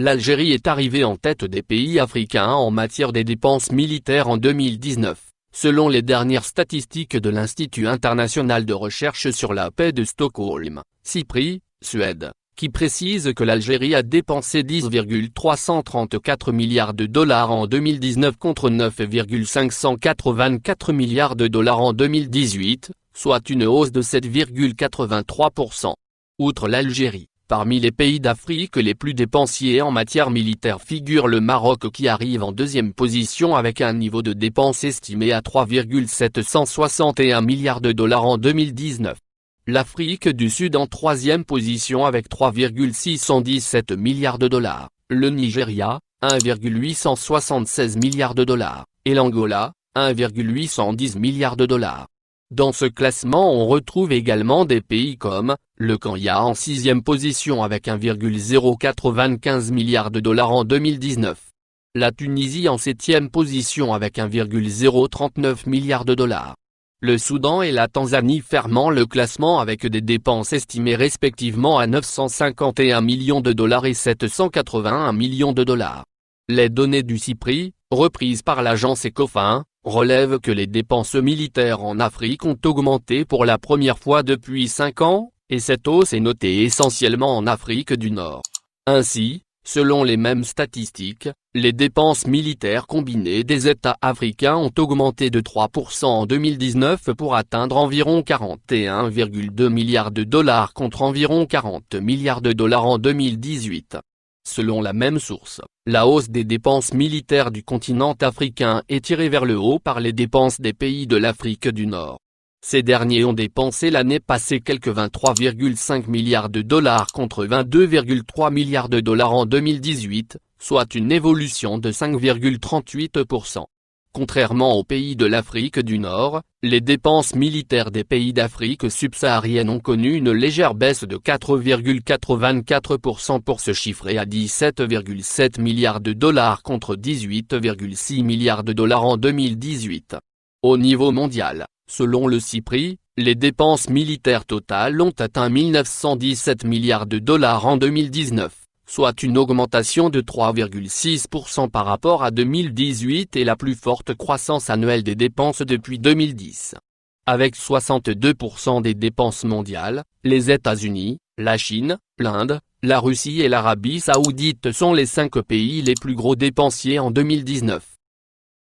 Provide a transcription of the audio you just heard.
L'Algérie est arrivée en tête des pays africains en matière des dépenses militaires en 2019, selon les dernières statistiques de l'Institut international de recherche sur la paix de Stockholm, CIPRI, Suède, qui précise que l'Algérie a dépensé 10,334 milliards de dollars en 2019 contre 9,584 milliards de dollars en 2018, soit une hausse de 7,83%. Outre l'Algérie, parmi les pays d'Afrique les plus dépensiers en matière militaire figure le Maroc qui arrive en deuxième position avec un niveau de dépenses estimé à 3,761 milliards de dollars en 2019. L'Afrique du Sud en troisième position avec 3,617 milliards de dollars, le Nigeria, 1,876 milliards de dollars, et l'Angola, 1,810 milliards de dollars. Dans ce classement on retrouve également des pays comme, le Kenya en sixième position avec 1,095 milliards de dollars en 2019. La Tunisie en septième position avec 1,039 milliards de dollars. Le Soudan et la Tanzanie fermant le classement avec des dépenses estimées respectivement à 951 millions de dollars et 781 millions de dollars. Les données du CIPRI, reprises par l'agence Ecofin, relèvent que les dépenses militaires en Afrique ont augmenté pour la première fois depuis 5 ans, et cette hausse est notée essentiellement en Afrique du Nord. Ainsi, selon les mêmes statistiques, les dépenses militaires combinées des États africains ont augmenté de 3% en 2019 pour atteindre environ 41,2 milliards de dollars contre environ 40 milliards de dollars en 2018. Selon la même source, la hausse des dépenses militaires du continent africain est tirée vers le haut par les dépenses des pays de l'Afrique du Nord. Ces derniers ont dépensé l'année passée quelques 23,5 milliards de dollars contre 22,3 milliards de dollars en 2018, soit une évolution de 5,38%. Contrairement aux pays de l'Afrique du Nord, les dépenses militaires des pays d'Afrique subsaharienne ont connu une légère baisse de 4,84% pour se chiffrer à 17,7 milliards de dollars contre 18,6 milliards de dollars en 2018. Au niveau mondial, selon le CIPRI, les dépenses militaires totales ont atteint 1917 milliards de dollars en 2019, soit une augmentation de 3,6% par rapport à 2018 et la plus forte croissance annuelle des dépenses depuis 2010. Avec 62% des dépenses mondiales, les États-Unis, la Chine, l'Inde, la Russie et l'Arabie saoudite sont les 5 pays les plus gros dépensiers en 2019.